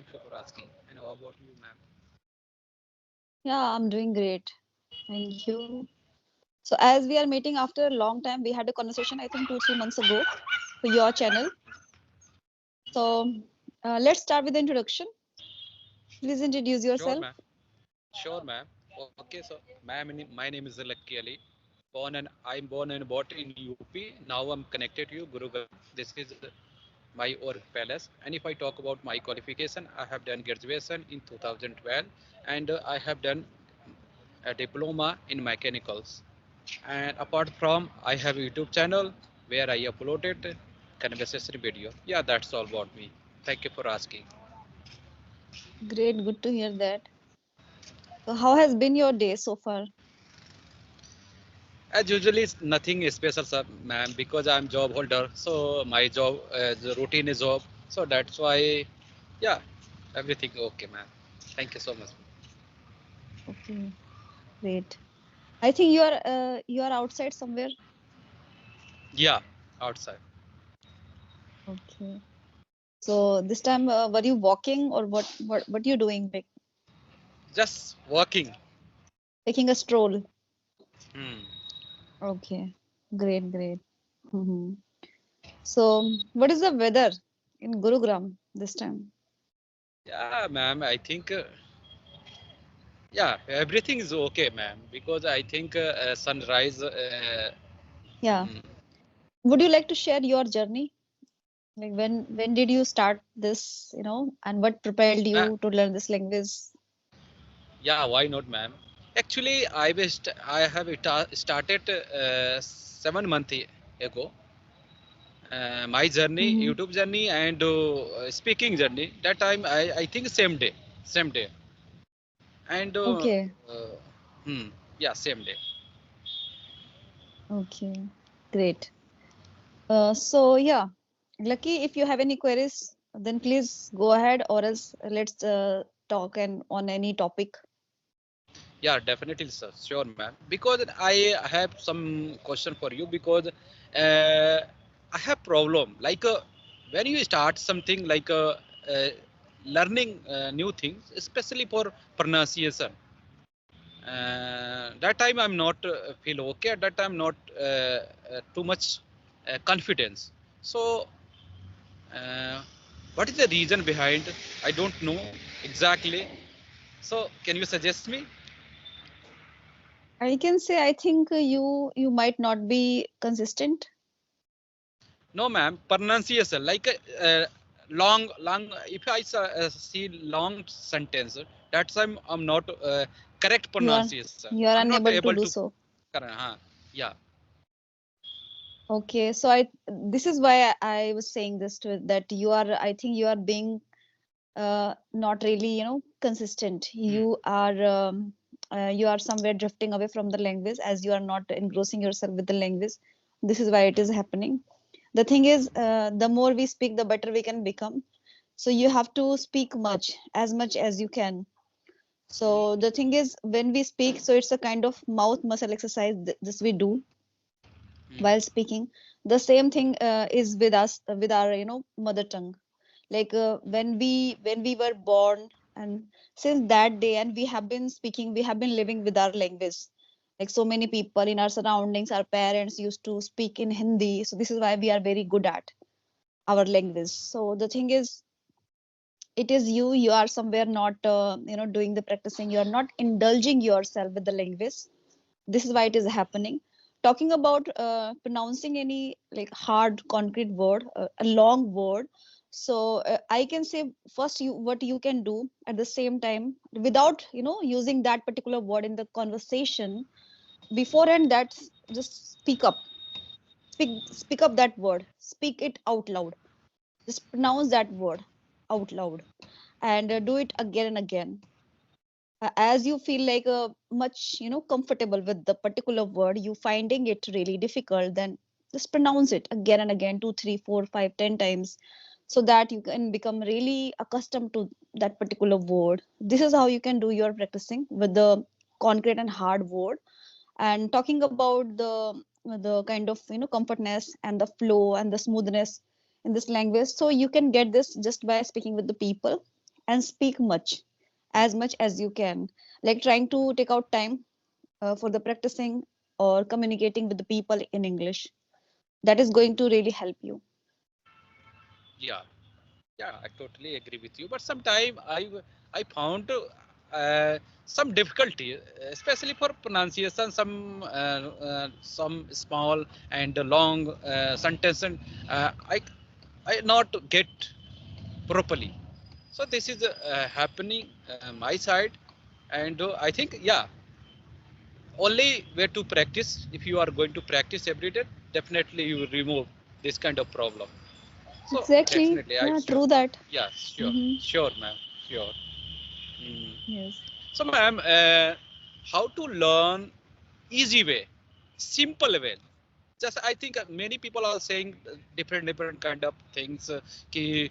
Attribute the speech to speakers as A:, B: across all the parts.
A: Thank you for asking. And how about you, ma'am?
B: Yeah, I'm doing great. Thank you. So, as we are meeting after a long time, we had a conversation, I think, 2, 3 months ago for your channel. So, let's start with the introduction. Please introduce
A: Sure,
B: yourself.
A: ma'am. Sure, ma'am. Okay, so ma'am, my name is Lucky Ali. I'm born and bought in UP. Now I'm connected to you, Gurugram. This is my work palace. And if I talk about my qualification, I have done graduation in 2012, and I have done a diploma in mechanicals. And apart from, I have a YouTube channel where I uploaded conversation video. Yeah, that's all about me. Thank you for asking.
B: Great, good to hear that. So, how has been your day so far?
A: As usually, it's nothing special, sir, ma'am, because I'm job holder. So my job, the routine is job. So that's why, yeah, everything okay, ma'am. Thank you so much.
B: Okay, great. I think you are outside somewhere.
A: Yeah, outside.
B: Okay. So this time, were you walking or what you doing? Like
A: Just working.
B: taking a stroll.
A: Hmm.
B: Okay, great, great. Hmm. So, what is the weather in Gurugram this time?
A: Yeah, ma'am. I think, yeah, everything is okay, ma'am. Because I think sunrise.
B: Yeah.
A: Mm,
B: Would you like to share your journey? Like when did you start this, and what propelled
A: ma-
B: you to learn this language?
A: yeah, why not, ma'am? Actually, I have started 7 months ago. My journey,
B: Hmm.
A: YouTube journey, and speaking journey. That time, I think same day, and
B: Okay,
A: hmm, yeah, same day.
B: okay, great. So yeah, Lucky, if you have any queries, then please go ahead, or else let's talk and on any topic.
A: Yeah, definitely, sir. Sure, ma'am. Because I have some question for you because I have problem like when you start something like learning new things, especially for pronunciation. That time I'm not feel okay. At that time, not too much confidence. So, uh, what is the reason behind? I don't know exactly. So, can you suggest me?
B: I can say I think you might not be consistent.
A: No, ma'am. Pronunciation like long. If I see long sentence, that's I'm not correct
B: You are
A: pronunciation.
B: you are
A: I'm not
B: unable to
A: able
B: do
A: to.
B: so.
A: Yeah.
B: Okay, so I this is why I was saying this to that you are I think you are being not really consistent.
A: Hmm.
B: You are somewhere drifting away from the language as you are not engrossing yourself with the language. This is why it is happening. The thing is, the more we speak, the better we can become. So you have to speak much as you can. So the thing is, when we speak, so it's a kind of mouth muscle exercise. This we do
A: Hmm.
B: while speaking. The same thing is with us, with our mother tongue. Like when we were born, and since that day, and we have been speaking, we have been living with our language. Like so many people in our surroundings, our parents used to speak in Hindi, so this is why we are very good at our language. So the thing is, it is you are somewhere not doing the practicing, you are not indulging yourself with the language. This is why it is happening. Talking about pronouncing any like hard concrete word, a long word. So I can say, first, you what you can do at the same time, without using that particular word in the conversation beforehand, that just speak up that word, speak it out loud, just pronounce that word out loud, and do it again and again. As you feel like much comfortable with the particular word, you finding it really difficult, then just pronounce it again and again, 2, 3, 4, 5, 10 times, so that you can become really accustomed to that particular word. This is how you can do your practicing with the concrete and hard word. And talking about the kind of comfortness and the flow and the smoothness in this language, so you can get this just by speaking with the people and speak much as you can, like trying to take out time for the practicing or communicating with the people in English. That is going to really help you.
A: Yeah, yeah, I totally agree with you. But sometime I found some difficulty, especially for pronunciation. Some small and long sentence, and I not get properly. So this is happening my side, and I think yeah, only way to practice. If you are going to practice every day, definitely you will remove this kind of problem. So
B: Exactly.
A: definitely, I
B: Yeah,
A: sure.
B: true that.
A: Yeah, sure,
B: Mm-hmm.
A: sure, ma'am, sure. Mm.
B: Yes.
A: So, ma'am, how to learn easy way, simple way? Just I think many people are saying different kind of things. Ki,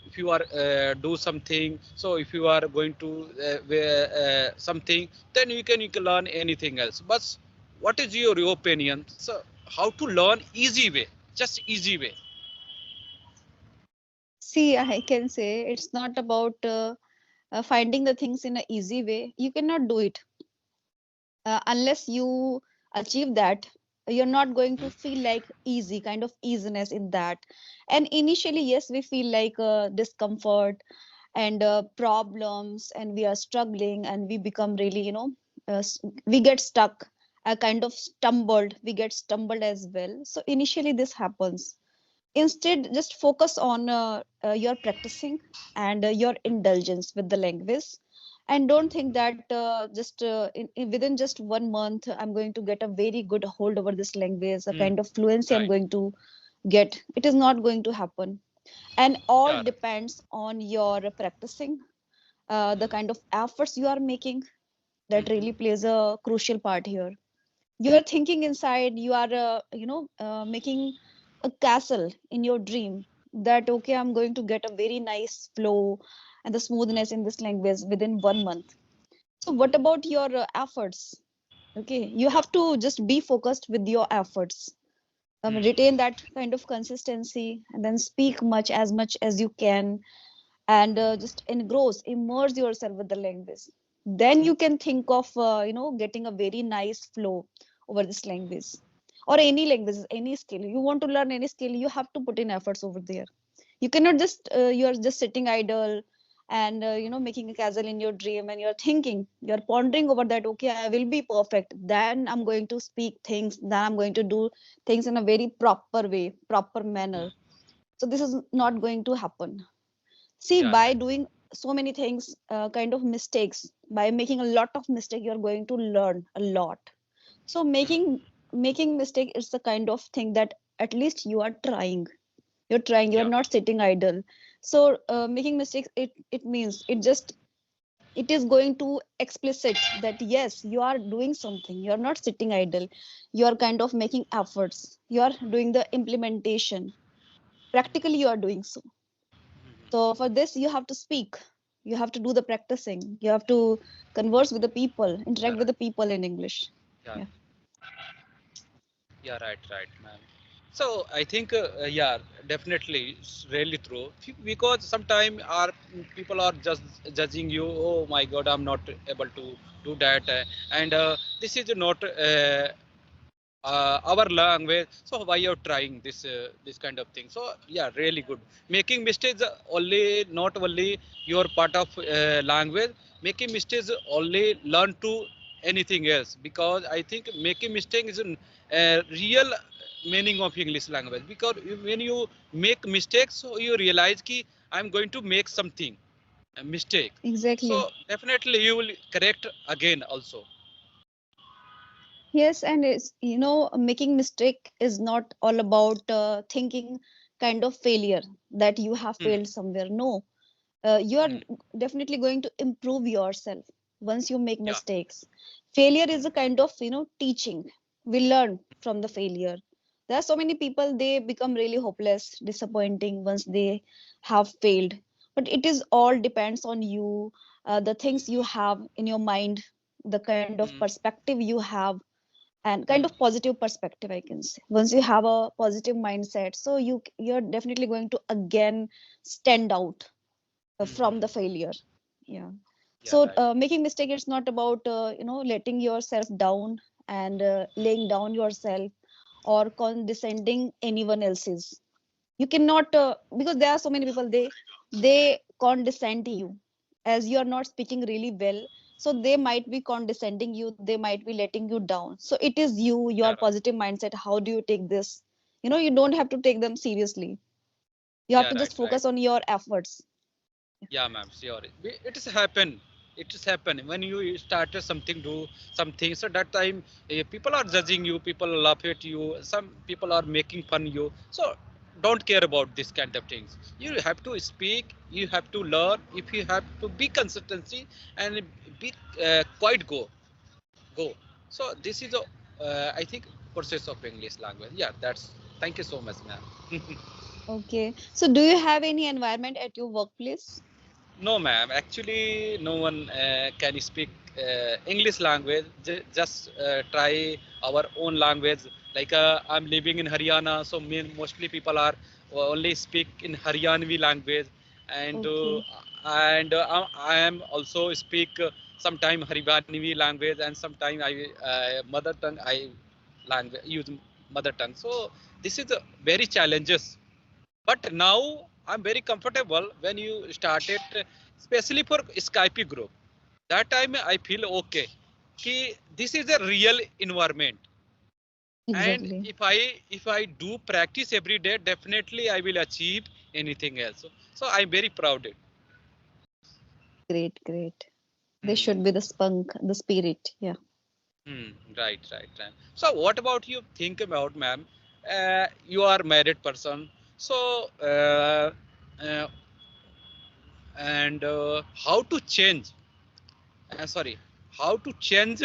A: if you are do something, so if you are going to something, then you can learn anything else. But what is your opinion? So, how to learn easy way? Just easy way.
B: See, I can say it's not about finding the things in an easy way. You cannot do it unless you achieve that. You're not going to
A: Hmm?
B: feel like easy, kind of easiness in that. And initially, yes, we feel like discomfort and problems, and we are struggling, and we become really, we get stuck, kind of stumbled. We get stumbled as well. So initially, this happens. Instead, just focus on your practicing and your indulgence with the language, and don't think that just within just 1 month I'm going to get a very good hold over this language, a
A: Hmm.
B: kind of fluency I'm
A: Right.
B: going to get. It is not going to happen, and all
A: Yeah.
B: depends on your practicing, the kind of efforts you are making. That
A: Hmm.
B: really plays a crucial part here. You are thinking inside, you are making a castle in your dream, that okay, I'm going to get a very nice flow and the smoothness in this language within 1 month. So what about your efforts? Okay, you
A: Yeah.
B: have to just be focused with your efforts,
A: Hmm.
B: retain that kind of consistency, and then speak much as you can, and just engross, immerse yourself with the language. Then you can think of getting a very nice flow over this language, or any language, any skill you want to learn. Any skill, you have to put in efforts over there. You cannot just you are just sitting idle and making a castle in your dream, and you're thinking, you're pondering over that, okay, I will be perfect, then I'm going to speak things, then I'm going to do things in a very proper way, proper manner. So this is not going to happen. See,
A: Yeah.
B: by
A: Right.
B: doing so many things, kind of mistakes, by making a lot of mistake, you're going to learn a lot. So
A: Hmm.
B: making mistake is the kind of thing that at least you are trying. You're trying, you're
A: Yeah.
B: not sitting idle. So making mistakes, it means, it is going to explicit that yes, you are doing something, you're not sitting idle. You are kind of making efforts, you are doing the implementation, practically you are doing so. So for this, you have to speak, you have to do the practicing, you have to converse with the people,
A: Yeah.
B: interact with
A: Right.
B: the people in English.
A: Yeah.
B: Yeah.
A: Yeah. Right. Right, man. So I think, yeah, definitely, it's really true. Because sometimes our people are just judging you. Oh my God, I'm not able to do that, and this is not our language. So why you're trying this kind of thing? So yeah, really good. Making mistakes only not only your part of language. Making mistakes only learn to anything else, because I think making mistake is a real meaning of English language. Because when you make mistakes, so you realize ki I'm going to make something a mistake.
B: Exactly.
A: So definitely you will correct again also.
B: Yes, and it's, making mistake is not all about thinking kind of failure, that you have
A: Hmm.
B: failed somewhere. No, you are
A: Hmm.
B: definitely going to improve yourself once you make
A: Yeah.
B: mistakes. Failure is
A: Hmm.
B: a kind of, teaching. We learn from the failure. There are so many people, they become really hopeless, disappointing once they have failed. But it is all depends on you, the things you have in your mind, the kind of
A: Hmm.
B: perspective you have, and kind
A: Hmm.
B: of positive perspective, I can say. Once you have a positive mindset, so you're definitely going to again stand out. from the failure. Yeah.
A: Yeah,
B: So
A: right.
B: making mistake, it's not about letting yourself down and laying down yourself or condescending anyone else's. You cannot because there are so many people, they condescend you as you are not speaking really well, so they might be condescending you, they might be letting you down. So it is you,
A: Yeah,
B: your positive mindset, how do you take this? You don't have to take them seriously, you have
A: yeah,
B: to
A: right,
B: just
A: right.
B: focus on your efforts.
A: Yeah, ma'am, sure. It is happen. It is happen when you started something, do something. So that time, people are judging you. People laugh at you. Some people are making fun you. So don't care about this kind of things. You have to speak. You have to learn. If you have to be consistency and be quite go. So this is a I think process of English language. Yeah, that's. Thank you so much, ma'am.
B: Okay, so do you have any environment at your workplace?
A: No, ma'am. Actually, no one can speak English language. Just try our own language. Like I'm living in Haryana, so mostly people are only speak in Haryanvi language, and
B: Okay.
A: I am also speak sometime Haryanvi language, and sometime I mother tongue I language use mother tongue. So this is very challenges, but now I'm very comfortable when you started, especially for Skype group. That time I feel okay. This is a real environment, and
B: Exactly.
A: if I do practice every day, definitely I will achieve anything else. So I'm very proud.
B: Great, great. They
A: Hmm.
B: should be the spunk, the spirit. Yeah.
A: Hmm. Right, right, right. So what about you? Think about, ma'am. You are married person. So uh, and how to change sorry, how to change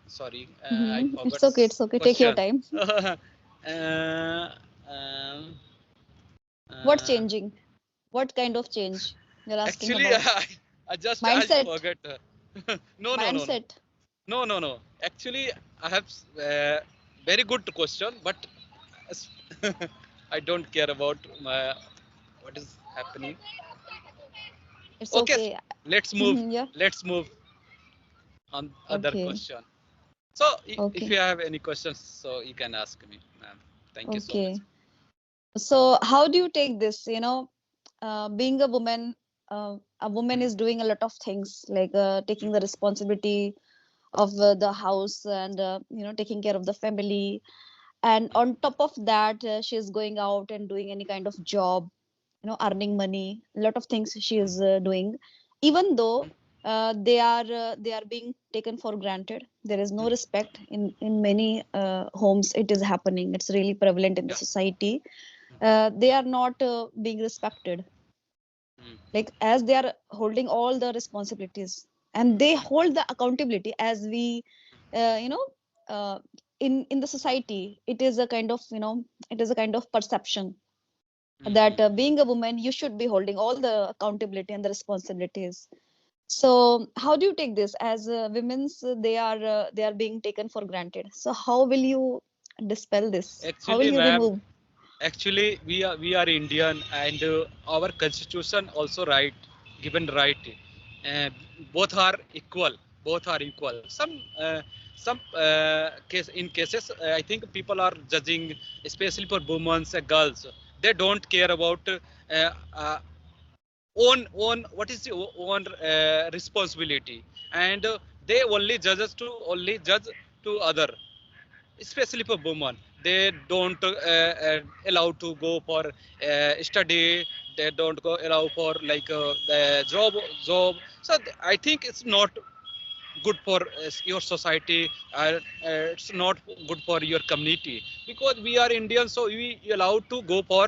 A: sorry, I forgot
B: It's okay. It's okay. Take your
A: question.
B: time.
A: Um,
B: What's
A: uh,
B: changing? What kind of change you're asking
A: actually
B: about?
A: I
B: Mindset.
A: forget. No, no, no, no,
B: Mindset.
A: no, no, no. Actually, I have very good question, but I don't care about what is happening.
B: It's
A: Okay,
B: okay.
A: let's move.
B: Yeah.
A: Let's move on other
B: Okay.
A: question. So if
B: Okay.
A: you have any questions, so you can ask me, ma'am. Thank you so much.
B: Okay. So how do you take this? Being a woman is doing a lot of things like taking the responsibility of the house and taking care of the family, and on top of that she's going out and doing any kind of job, earning money, a lot of things she is doing, even though they are being taken for granted. There is no respect in many homes. It is happening, it's really prevalent in the
A: Yeah.
B: society. They are not being respected,
A: Mm,
B: like as they are holding all the responsibilities and they hold the accountability. As we uh, you know uh, in the society, it is a kind of it is a kind of perception
A: mm,
B: that
A: mm.
B: being a woman you should be holding all the accountability and the responsibilities. So how do you take this as women's they are being taken for granted? So how will you dispel this? How will
A: Actually,
B: you
A: ma'am,
B: remove?
A: actually we are Indian, and our constitution also given right. Uh, both are equal. Both are equal. Some case in cases, I think people are judging, especially for women and girls. They don't care about uh, own what is the own responsibility, and they only judges to only judge to other, especially for women. They don't allow to go for study. They don't go allow for like the job. So I think it's not good for your society. It's not good for your community, because we are Indians, so we allowed to go for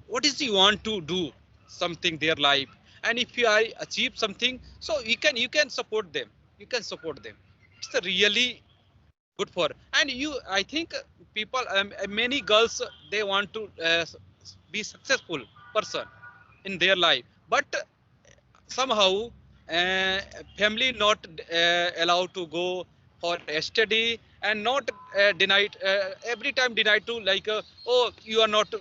A: what is you want to do something their life, and if you are achieve something, so you can support them. You can support them. It's a really good for, and you I think people, many girls, they want to be successful person in their life, but somehow family not allowed to go for study, and not denied every time denied to like oh you are not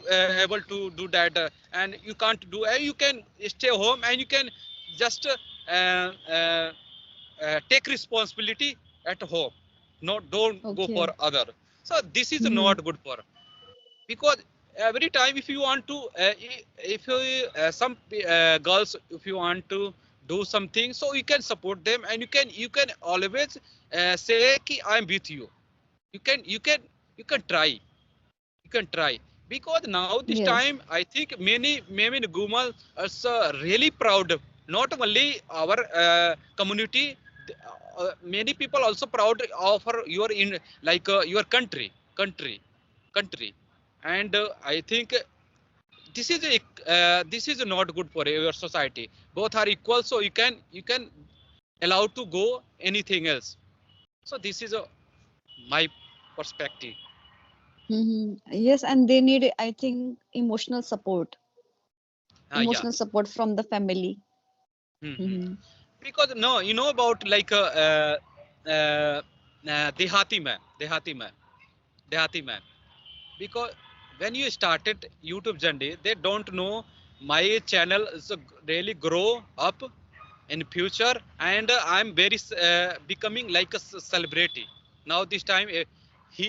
A: able to do that and you can't do you can stay home and you can just take responsibility at home. No, don't go for
B: Okay.
A: other. So this is
B: Mm-hmm.
A: not good for, because every time if you want to if you some girls if you want to do something, so you can support them and you can always say ki I am with you. You can try, you can try, because now this
B: Yes.
A: time I think many Gumal are so really proud, not only our community, many people also proud of your in like your country, and I think this is not good for your society. Both are equal, so you can allow to go anything else. So this is my perspective.
B: Mm-hmm. Yes, and they need, I think,
A: Yeah.
B: emotional support from the family.
A: Hmm.
B: Mm-hmm.
A: Because no, you know about like dehati man, dehati man. Because when you started YouTube journey, they don't know my channel is really grow up in future, and I'm very becoming like a celebrity. Now this time she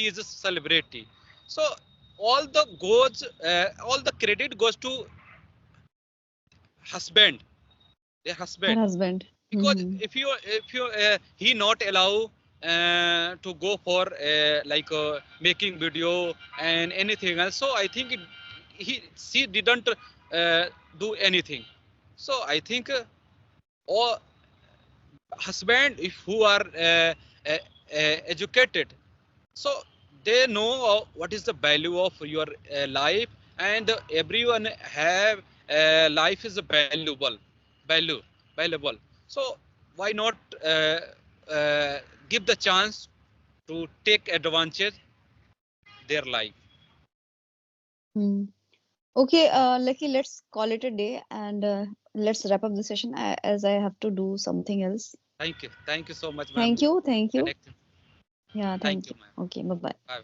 A: is a celebrity. So all the credit goes to husband, their
B: Her
A: husband.
B: husband.
A: Because
B: Mm-hmm.
A: if you he not allow to go for like making video and anything else, so I think he she didn't do anything. So I think all husband if who are educated, so they know what is the value of your life, and everyone have life is value valuable. So why not uh, give the chance to take advantage their life.
B: Mm. Okay, Lucky, let's call it a day and let's wrap up the session as I have to do something else.
A: Thank you so much, ma'am.
B: Thank you. Thank you.
A: Connect.
B: Yeah,
A: Thank
B: thank
A: you,
B: you.
A: ma'am.
B: Okay, bye bye.
A: Bye.